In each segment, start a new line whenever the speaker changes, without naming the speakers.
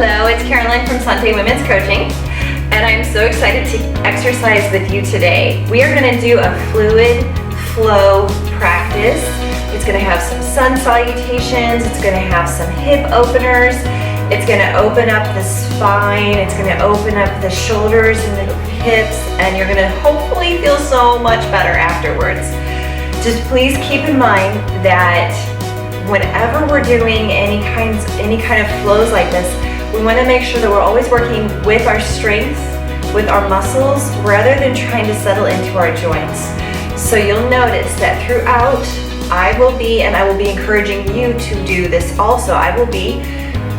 Hello, it's Caroline from Sante Women's Coaching, and I'm so excited to exercise with you today. We are going to do a fluid flow practice. It's going to have some sun salutations, it's going to have some hip openers, it's going to open up the spine, it's going to open up the shoulders and the hips, and you're going to hopefully feel so much better afterwards. Just please keep in mind that whenever we're doing any kind of flows like this, we want to make sure that we're always working with our strength, with our muscles, rather than trying to settle into our joints. So you'll notice that throughout, I will be encouraging you to do this also. I will be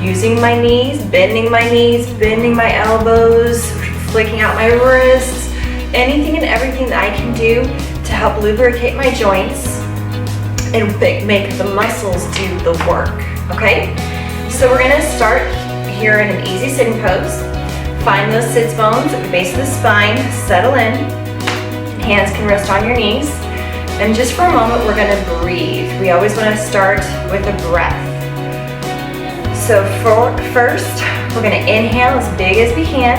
using my knees, bending my elbows, flicking out my wrists, anything and everything that I can do to help lubricate my joints and make the muscles do the work, okay? So we're gonna start here in an easy sitting pose. Find those sits bones at the base of the spine, settle in. Hands can rest on your knees. And just for a moment, we're gonna breathe. We always wanna start with a breath. So first, we're gonna inhale as big as we can,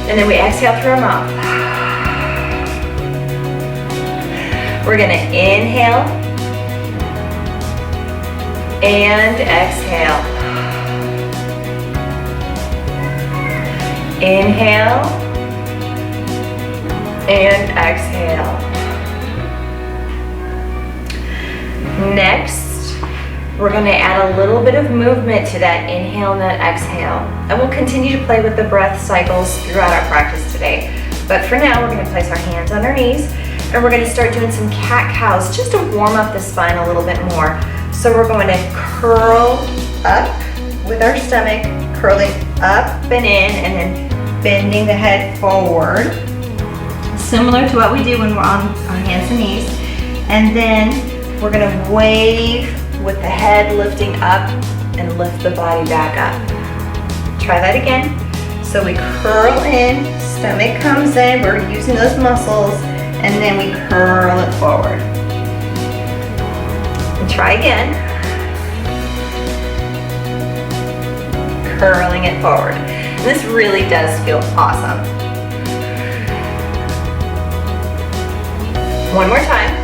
and then we exhale through our mouth. We're gonna inhale and exhale. Inhale and exhale. Next, we're gonna add a little bit of movement to that inhale and that exhale. And we'll continue to play with the breath cycles throughout our practice today. But for now, we're gonna place our hands on our knees, and we're going to start doing some cat-cows just to warm up the spine a little bit more. So we're going to curl up with our stomach, curling up and in, and then bending the head forward. Similar to what we do when we're on our hands and knees. And then we're going to wave with the head lifting up and lift the body back up. Try that again. So we curl in, stomach comes in, we're using those muscles, and then we curl it forward. And try again. Curling it forward. And this really does feel awesome. One more time.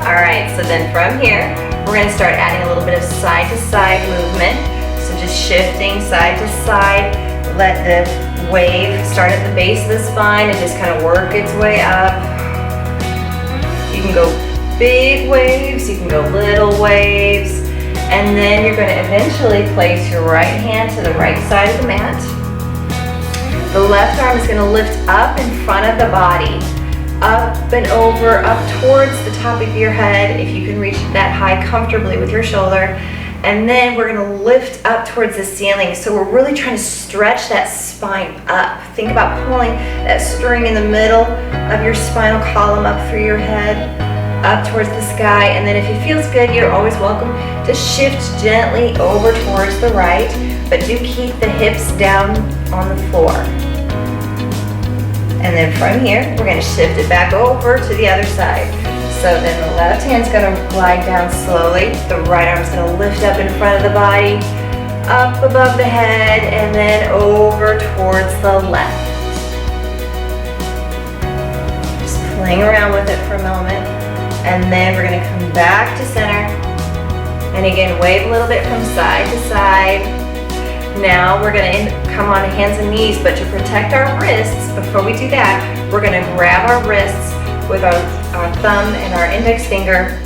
All right, so then from here, we're gonna start adding a little bit of side to side movement. So just shifting side to side. Let the wave start at the base of the spine and just kind of work its way up. You can go big waves, you can go little waves, and then you're going to eventually place your right hand to the right side of the mat. The left arm is going to lift up in front of the body, up and over, up towards the top of your head, if you can reach that high comfortably with your shoulder. And then we're gonna lift up towards the ceiling. So we're really trying to stretch that spine up. Think about pulling that string in the middle of your spinal column up through your head, up towards the sky. And then if it feels good, you're always welcome to shift gently over towards the right, but do keep the hips down on the floor. And then from here, we're gonna shift it back over to the other side. So then the left hand's gonna glide down slowly. The right arm's gonna lift up in front of the body, up above the head, and then over towards the left. Just playing around with it for a moment. And then we're gonna come back to center. And again, wave a little bit from side to side. Now we're gonna come on hands and knees, but to protect our wrists, before we do that, we're gonna grab our wrists with our thumb and our index finger,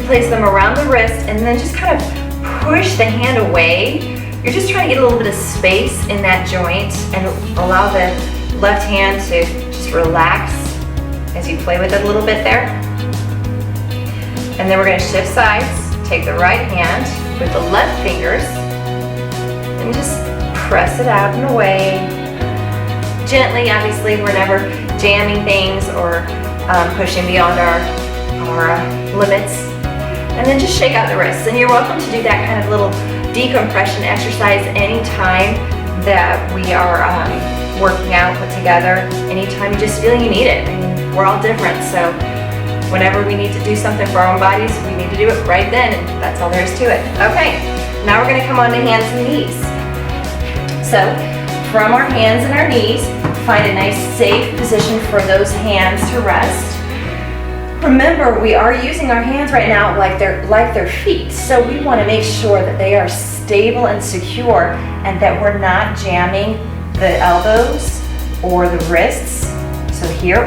place them around the wrist, and then just kind of push the hand away. You're just trying to get a little bit of space in that joint and allow the left hand to just relax as you play with it a little bit there. And then we're going to shift sides, take the right hand with the left fingers, and just press it out and away. Gently, obviously, we're never jamming things or pushing beyond our limits. And then just shake out the wrists. And you're welcome to do that kind of little decompression exercise anytime that we are working out, put together, anytime you just feel you need it. I mean, we're all different, so Whenever we need to do something for our own bodies, we need to do it right then, and that's all there is to it. Okay, now we're gonna come on to hands and knees. So, from our hands and our knees, find a nice safe position for those hands to rest. Remember, we are using our hands right now like they're feet, so we want to make sure that they are stable and secure and that we're not jamming the elbows or the wrists, so here,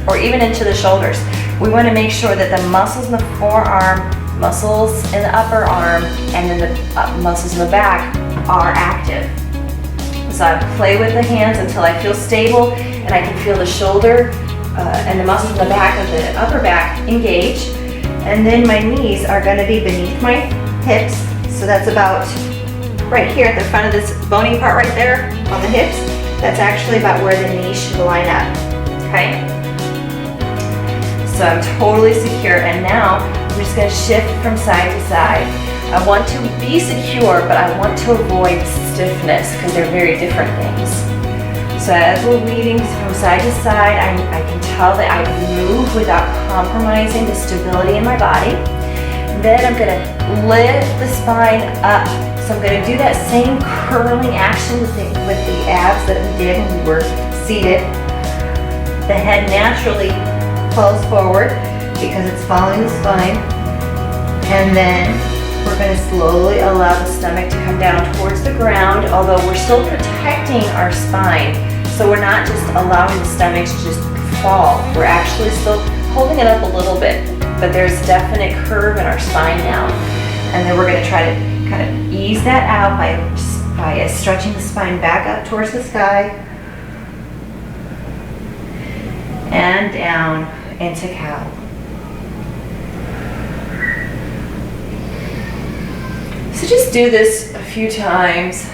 or even into the shoulders. We want to make sure that the muscles in the forearm, muscles in the upper arm, and then the muscles in the back are active. So I play with the hands until I feel stable and I can feel the shoulder and the muscles in the back of the upper back engage. And then my knees are going to be beneath my hips. So that's about right here at the front of this bony part right there on the hips. That's actually about where the knees should line up. Okay? So I'm totally secure. And now I'm just going to shift from side to side. I want to be secure, but I want to avoid stiffness because they're very different things. So as we're weaving from side to side, I can tell that I move without compromising the stability in my body. Then I'm going to lift the spine up. So I'm going to do that same curling action with the abs that we did when we were seated. The head naturally falls forward because it's following the spine. And then we're going to slowly allow the stomach to come down towards the ground, although we're still protecting our spine. So we're not just allowing the stomach to just fall. We're actually still holding it up a little bit, but there's definite curve in our spine now. And then we're going to try to kind of ease that out by stretching the spine back up towards the sky and down into cow. So just do this a few times,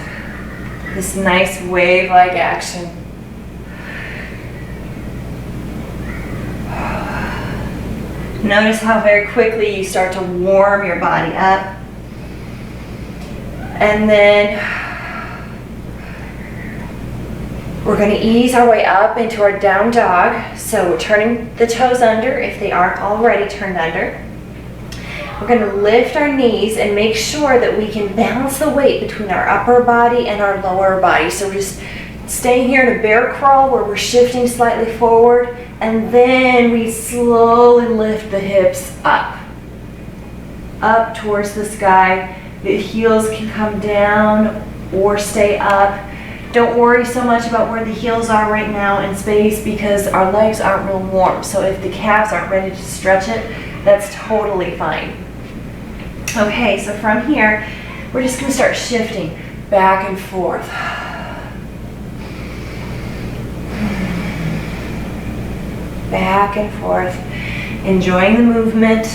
this nice wave-like action. Notice how very quickly you start to warm your body up. And then we're going to ease our way up into our down dog. So we're turning the toes under if they aren't already turned under. We're going to lift our knees and make sure that we can balance the weight between our upper body and our lower body. So we're just staying here in a bear crawl where we're shifting slightly forward, and then we slowly lift the hips up towards the sky. The heels can come down or stay up. Don't worry so much about where the heels are right now in space because our legs aren't real warm. So if the calves aren't ready to stretch it, that's totally fine. Okay, so from here, we're just going to start shifting back and forth. Back and forth, enjoying the movement.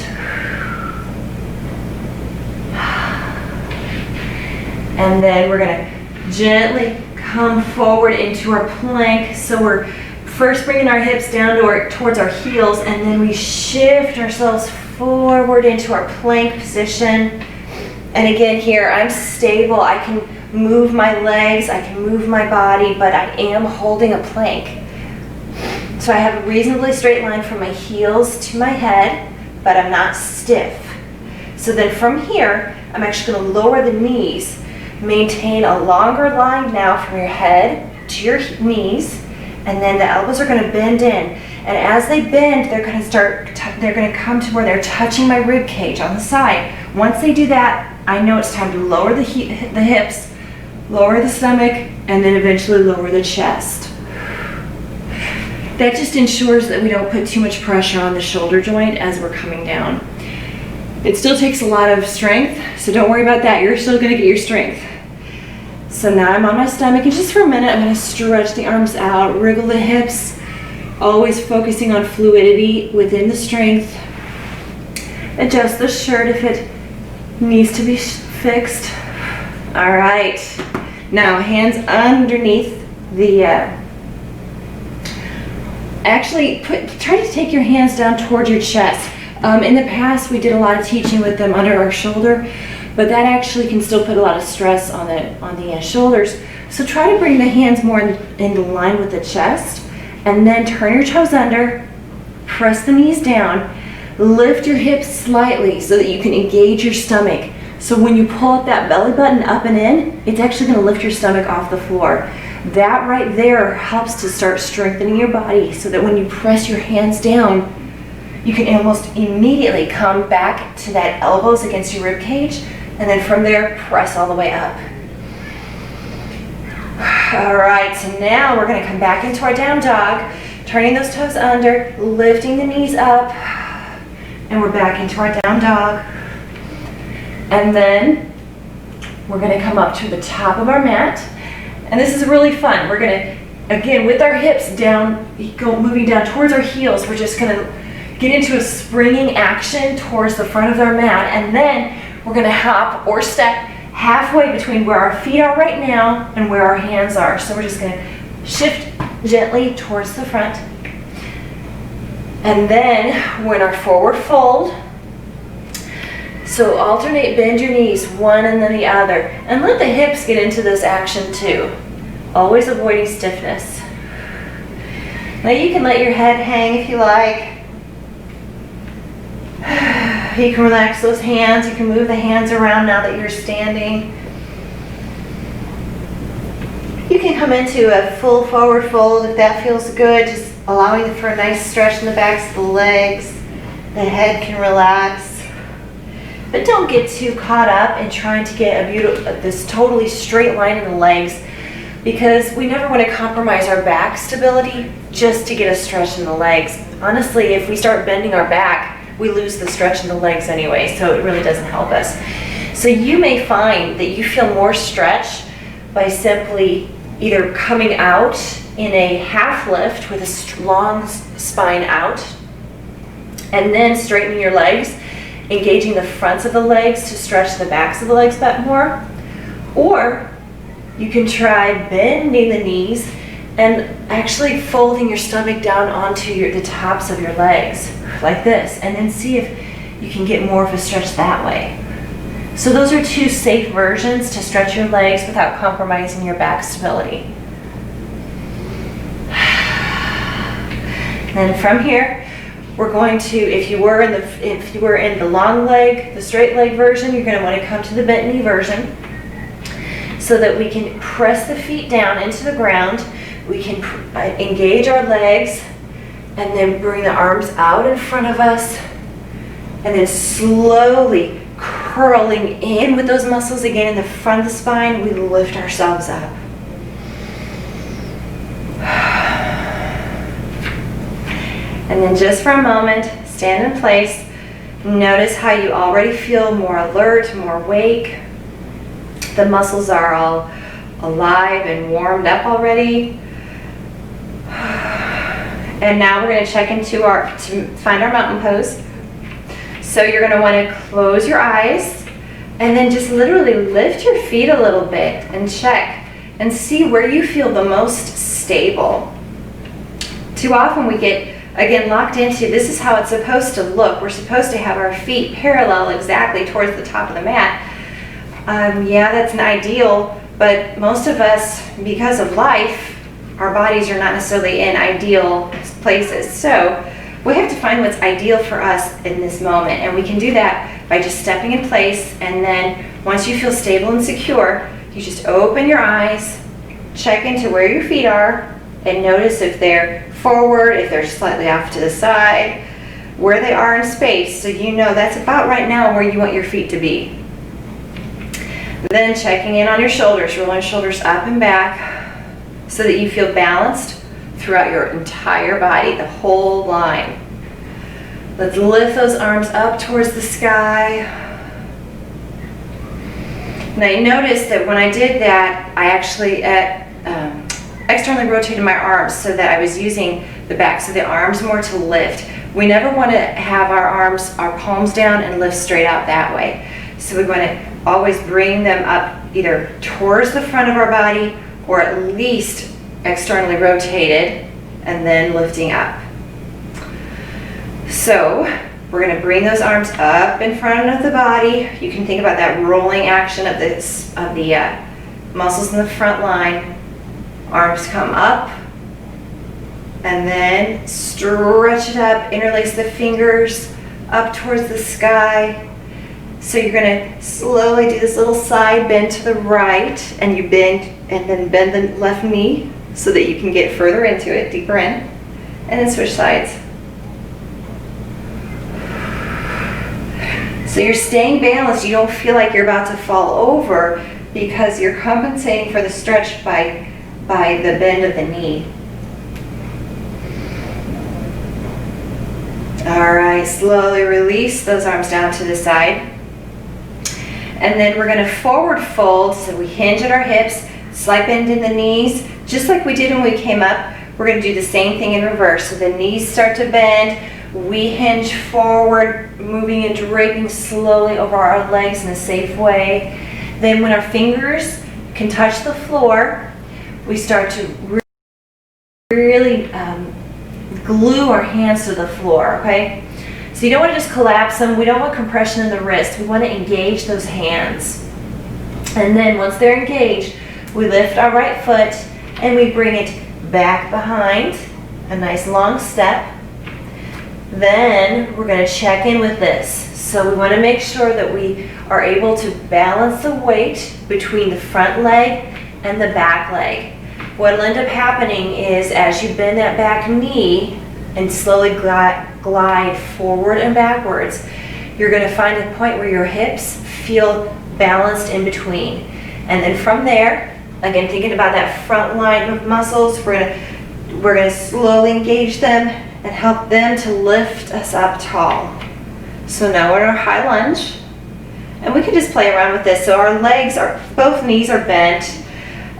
And then we're going to gently come forward into our plank. So we're first bringing our hips down towards our heels, and then we shift ourselves forward into our plank position. And again here, I'm stable. I can move my legs, I can move my body, but I am holding a plank. So I have a reasonably straight line from my heels to my head, but I'm not stiff. So then from here, I'm actually going to lower the knees, maintain a longer line now from your head to your knees, and then the elbows are going to bend in. And as they bend, they're going to come to where they're touching my rib cage on the side. Once they do that, I know it's time to lower the hips, lower the stomach, and then eventually lower the chest. That just ensures that we don't put too much pressure on the shoulder joint as we're coming down. It still takes a lot of strength, so don't worry about that. You're still going to get your strength. So now I'm on my stomach, and just for a minute, I'm going to stretch the arms out, wriggle the hips, always focusing on fluidity within the strength. Adjust the shirt if it needs to be fixed. All right. Now, hands underneath the... try to take your hands down towards your chest. In the past, we did a lot of teaching with them under our shoulder, but that actually can still put a lot of stress on the shoulders. So try to bring the hands more into line with the chest, and then turn your toes under, press the knees down, lift your hips slightly so that you can engage your stomach. So when you pull up that belly button up and in, it's actually going to lift your stomach off the floor. That right there helps to start strengthening your body so that when you press your hands down, you can almost immediately come back to that elbows against your rib cage, and then from there, press all the way up. All right, so now we're going to come back into our down dog, turning those toes under, lifting the knees up, and we're back into our down dog. And then we're going to come up to the top of our mat, and this is really fun. We're going to, again, with our hips down, moving down towards our heels, we're just going to get into a springing action towards the front of our mat, and then we're going to hop or step halfway between where our feet are right now and where our hands are. So we're just going to shift gently towards the front. And then we're in our forward fold. So alternate, bend your knees, one and then the other. And let the hips get into this action too. Always avoiding stiffness. Now you can let your head hang if you like. You can relax those hands. You can move the hands around now that you're standing. You can come into a full forward fold if that feels good, just allowing for a nice stretch in the backs of the legs. The head can relax. But don't get too caught up in trying to get this totally straight line in the legs, because we never want to compromise our back stability just to get a stretch in the legs. Honestly, if we start bending our back, we lose the stretch in the legs anyway, so it really doesn't help us. So you may find that you feel more stretch by simply either coming out in a half lift with a long spine out, and then straightening your legs, engaging the fronts of the legs to stretch the backs of the legs a bit more. Or you can try bending the knees and actually folding your stomach down onto the tops of your legs like this, and then see if you can get more of a stretch that way. So those are two safe versions to stretch your legs without compromising your back stability. Then from here, we're going to, if you were in the long leg, the straight leg version, you're going to want to come to the bent knee version so that we can press the feet down into the ground. We can engage our legs and then bring the arms out in front of us, and then slowly curling in with those muscles again in the front of the spine, we lift ourselves up. And then just for a moment, stand in place. Notice how you already feel more alert, more awake. The muscles are all alive and warmed up already. And now we're going to check into to find our mountain pose. So you're going to want to close your eyes and then just literally lift your feet a little bit and check and see where you feel the most stable. Too often we get, again, locked into, this is how it's supposed to look. We're supposed to have our feet parallel exactly towards the top of the mat. Yeah, that's an ideal, but most of us, because of life, our bodies are not necessarily in ideal places. So we have to find what's ideal for us in this moment. And we can do that by just stepping in place. And then once you feel stable and secure, you just open your eyes, check into where your feet are, and notice if they're forward, if they're slightly off to the side, where they are in space. So you know that's about right now where you want your feet to be. Then checking in on your shoulders, rolling shoulders up and back, so that you feel balanced throughout your entire body, the whole line. Let's lift those arms up towards the sky. Now you notice that when I did that, I actually externally rotated my arms so that I was using the backs of the arms more to lift. We never want to have our arms, our palms down and lift straight out that way. So we want to always bring them up either towards the front of our body or at least externally rotated and then lifting up. So we're going to bring those arms up in front of the body. You can think about that rolling action of the muscles in the front line. Arms come up And then stretch it up, interlace the fingers up towards the sky. So you're gonna slowly do this little side bend to the right, and you bend, and then bend the left knee so that you can get further into it, deeper in, and then switch sides. So you're staying balanced. You don't feel like you're about to fall over because you're compensating for the stretch by the bend of the knee. All right, slowly release those arms down to the side. And then we're gonna forward fold, so we hinge at our hips, slight bend in the knees, just like we did when we came up. We're gonna do the same thing in reverse. So the knees start to bend, we hinge forward, moving and draping slowly over our legs in a safe way. Then when our fingers can touch the floor, we start to really glue our hands to the floor, okay? So you don't want to just collapse them. We don't want compression in the wrist. We want to engage those hands. And then once they're engaged, we lift our right foot and we bring it back behind, a nice long step. Then we're going to check in with this. So we want to make sure that we are able to balance the weight between the front leg and the back leg. What'll end up happening is as you bend that back knee and slowly glide forward and backwards, you're going to find a point where your hips feel balanced in between. And then from there, again, thinking about that front line of muscles, we're going to slowly engage them and help them to lift us up tall. So now we're in our high lunge, and we can just play around with this. So our legs are, both knees are bent.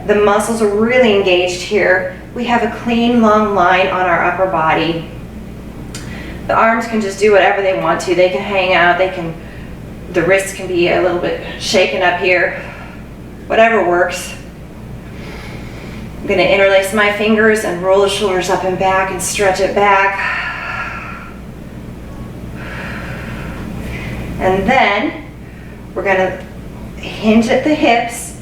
The muscles are really engaged here. We have a clean, long line on our upper body. The arms can just do whatever they want to. They can hang out, the wrists can be a little bit shaken up here. Whatever works. I'm gonna interlace my fingers and roll the shoulders up and back and stretch it back. And then we're gonna hinge at the hips,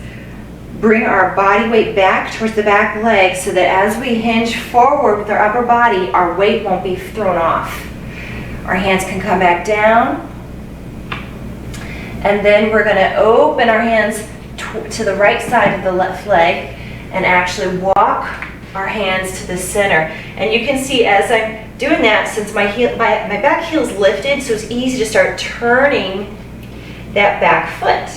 bring our body weight back towards the back leg so that as we hinge forward with our upper body, our weight won't be thrown off. Our hands can come back down. And then we're going to open our hands to the right side of the left leg and actually walk our hands to the center. And you can see as I'm doing that, since my back heel is lifted, so it's easy to start turning that back foot.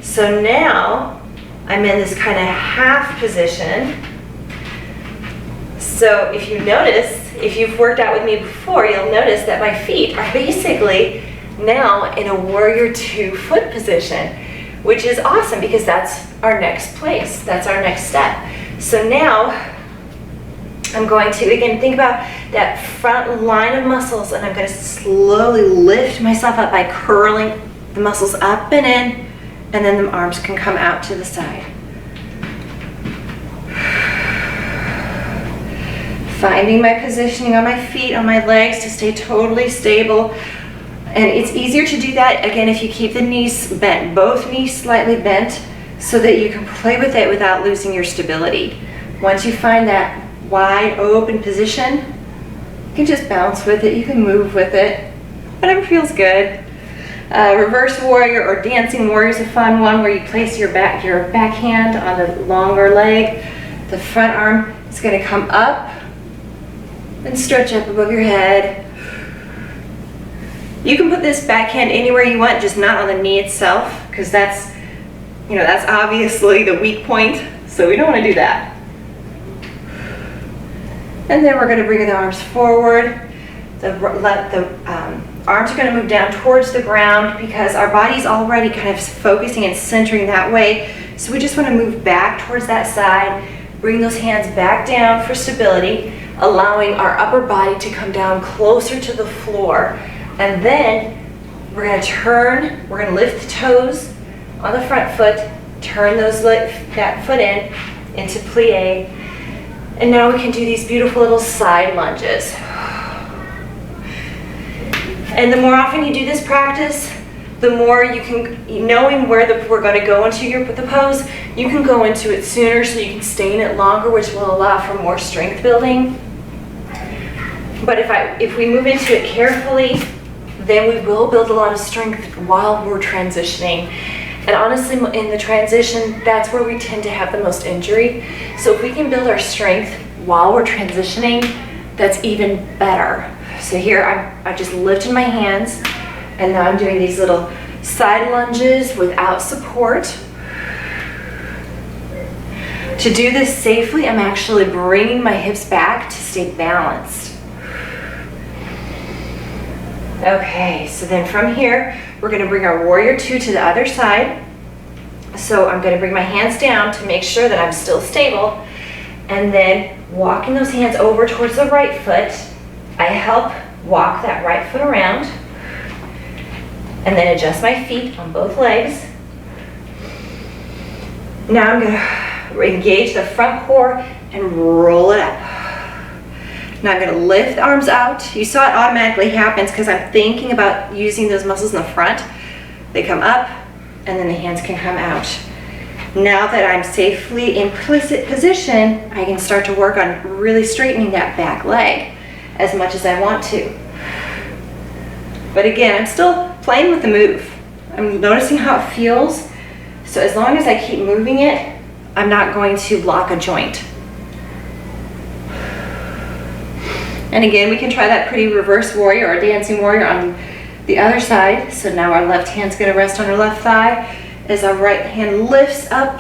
So now I'm in this kind of half position. So if you notice, if you've worked out with me before, you'll notice that my feet are basically now in a warrior two foot position, which is awesome because that's our next place. That's our next step. So now I'm going to, again, think about that front line of muscles, and I'm going to slowly lift myself up by curling the muscles up and in, and then the arms can come out to the side. Finding my positioning on my feet, on my legs to stay totally stable. And it's easier to do that, again, if you keep the knees bent, both knees slightly bent, so that you can play with it without losing your stability. Once you find that wide open position, you can just bounce with it, you can move with it, whatever feels good. Reverse warrior or dancing warrior is a fun one where you place your backhand on the longer leg. The front arm is going to come up and stretch up above your head. You can put this backhand anywhere you want, just not on the knee itself, because that's obviously the weak point, so we don't want to do that. And then we're going to bring the arms forward. The arms are going to move down towards the ground because our body's already kind of focusing and centering that way. So we just want to move back towards that side, bring those hands back down for stability, allowing our upper body to come down closer to the floor. And then we're going to turn, we're going to lift the toes on the front foot, turn that foot into plie. And now we can do these beautiful little side lunges. And the more often you do this practice, the more you can, knowing where we're going to go into the pose, you can go into it sooner so you can stay in it longer, which will allow for more strength building. But if we move into it carefully, then we will build a lot of strength while we're transitioning. And honestly, in the transition, that's where we tend to have the most injury. So if we can build our strength while we're transitioning, that's even better. So here I just lifted my hands, and now I'm doing these little side lunges without support. To do this safely, I'm actually bringing my hips back to stay balanced. Okay, so then from here, we're gonna bring our warrior two to the other side. So I'm gonna bring my hands down to make sure that I'm still stable, and then walking those hands over towards the right foot. I help walk that right foot around, and then adjust my feet on both legs. Now I'm gonna engage the front core and roll it up. Now I'm gonna lift the arms out. You saw it automatically happens because I'm thinking about using those muscles in the front. They come up, and then the hands can come out. Now that I'm safely in position, I can start to work on really straightening that back leg as much as I want to. But again, I'm still playing with the move. I'm noticing how it feels. So as long as I keep moving it, I'm not going to lock a joint. And again, we can try that pretty reverse warrior or dancing warrior on the other side. So now our left hand's gonna rest on our left thigh as our right hand lifts up.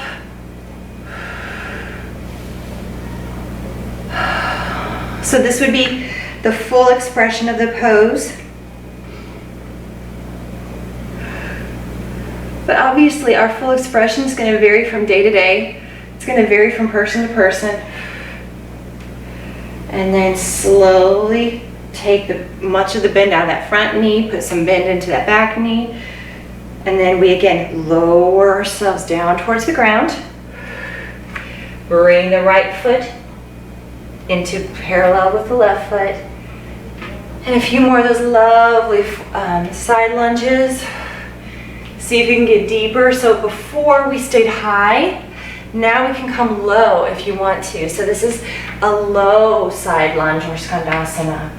So this would be the full expression of the pose. But obviously our full expression is gonna vary from day to day. It's gonna vary from person to person. And then slowly take much of the bend out of that front knee, put some bend into that back knee, and then we again lower ourselves down towards the ground. Bring the right foot into parallel with the left foot. And a few more of those lovely side lunges. See if you can get deeper. So before we stayed high, now we can come low if you want to. So this is a low side lunge or skandasana.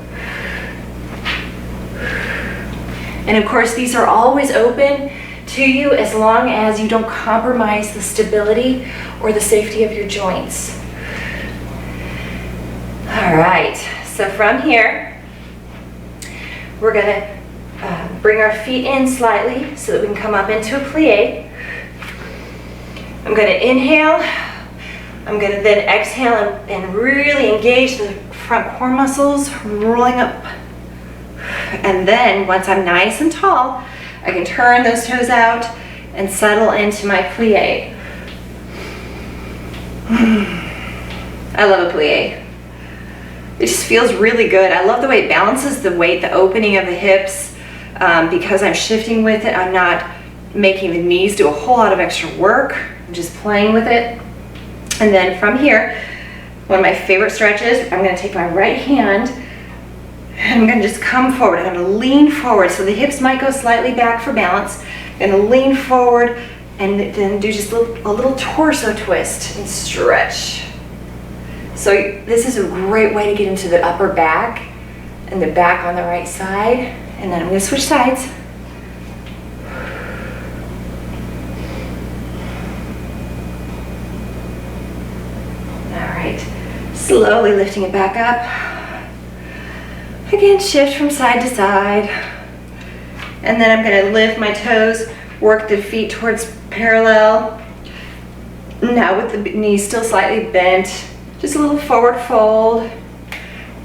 And of course, these are always open to you as long as you don't compromise the stability or the safety of your joints. All right, so from here, we're gonna bring our feet in slightly so that we can come up into a plie. I'm gonna inhale. I'm gonna then exhale and really engage the front core muscles, rolling up. And then once I'm nice and tall, I can turn those toes out and settle into my plie. I love a plie. It just feels really good. I love the way it balances the weight, the opening of the hips. Because I'm shifting with it, I'm not making the knees do a whole lot of extra work. I'm just playing with it. And then from here, one of my favorite stretches, I'm gonna take my right hand and I'm gonna just come forward. I'm gonna lean forward. So the hips might go slightly back for balance. I'm gonna lean forward and then do just a little torso twist and stretch. So this is a great way to get into the upper back and the back on the right side. And then I'm gonna switch sides. All right, slowly lifting it back up. Again, shift from side to side. And then I'm gonna lift my toes, work the feet towards parallel. Now with the knees still slightly bent, just a little forward fold.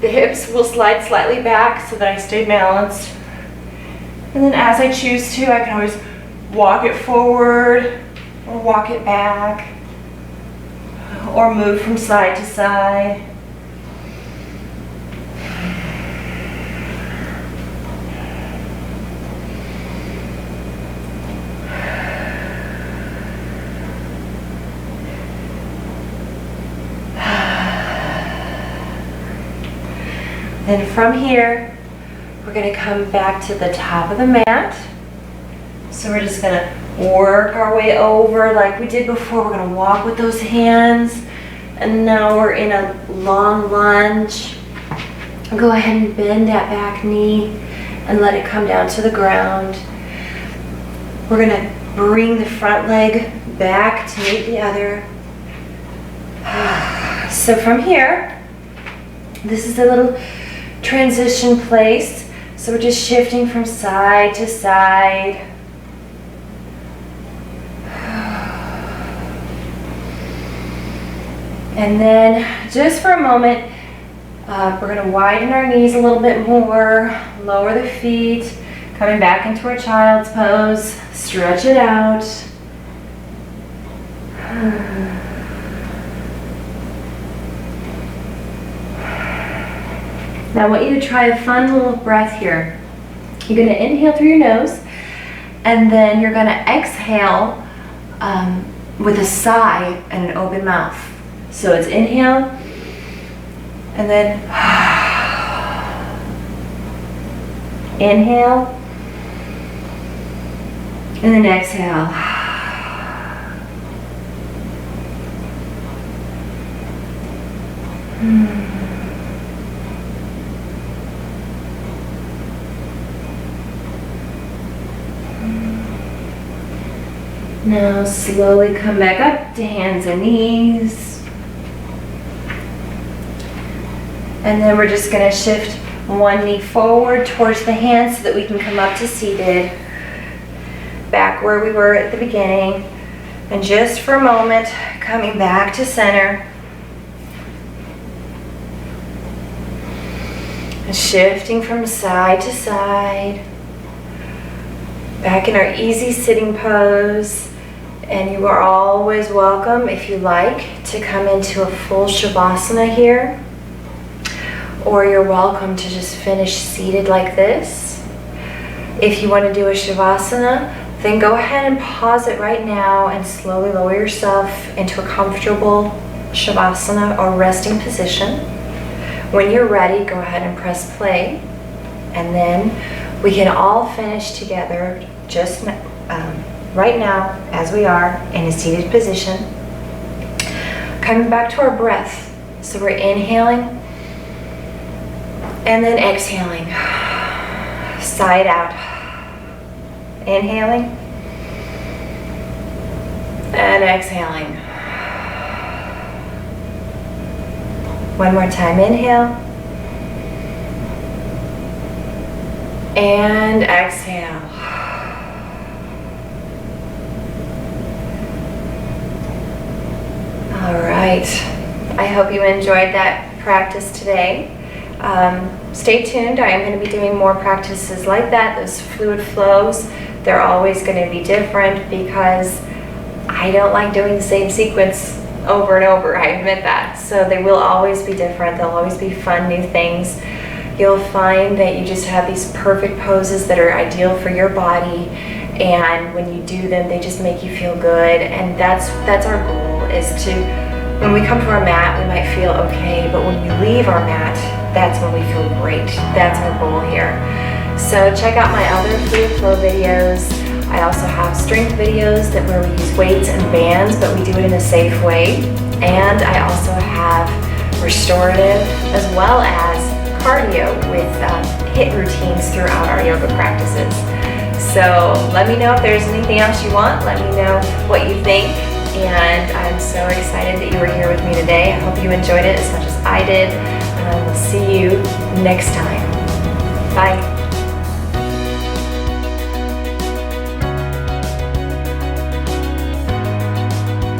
The hips will slide slightly back so that I stay balanced. And then as I choose to, I can always walk it forward or walk it back or move from side to side. Then from here, we're gonna come back to the top of the mat. So we're just gonna work our way over like we did before. We're gonna walk with those hands. And now we're in a long lunge. Go ahead and bend that back knee and let it come down to the ground. We're gonna bring the front leg back to meet the other. So from here, this is a little transition place. So we're just shifting from side to side. And then just for a moment, we're going to widen our knees a little bit more, lower the feet, coming back into our child's pose, stretch it out. Now I want you to try a fun little breath here. You're going to inhale through your nose, and then you're going to exhale with a sigh and an open mouth. So it's inhale, and then inhale, and then exhale. Now slowly come back up to hands and knees. And then we're just going to shift one knee forward towards the hands so that we can come up to seated. Back where we were at the beginning. And just for a moment, coming back to center. And shifting from side to side. Back in our easy sitting pose. And you are always welcome, if you like, to come into a full Shavasana here. Or you're welcome to just finish seated like this. If you want to do a Shavasana, then go ahead and pause it right now and slowly lower yourself into a comfortable Shavasana or resting position. When you're ready, go ahead and press play. And then we can all finish together just right now, as we are in a seated position. Coming back to our breath. So we're inhaling and then exhaling. Side out. Inhaling and exhaling. One more time, inhale and exhale. All right, I hope you enjoyed that practice today. Stay tuned, I am going to be doing more practices like that, those fluid flows. They're always going to be different because I don't like doing the same sequence over and over, I admit that. So they will always be different, they'll always be fun new things. You'll find that you just have these perfect poses that are ideal for your body, and when you do them, they just make you feel good. And that's our goal, is to, when we come to our mat, we might feel okay, but when we leave our mat, that's when we feel great. That's our goal here. So check out my other fluid flow videos. I also have strength videos where we use weights and bands, but we do it in a safe way. And I also have restorative as well as cardio with HIIT routines throughout our yoga practices. So let me know if there's anything else you want. Let me know what you think. And I'm so excited that you were here with me today. I hope you enjoyed it as much as I did. And I will see you next time.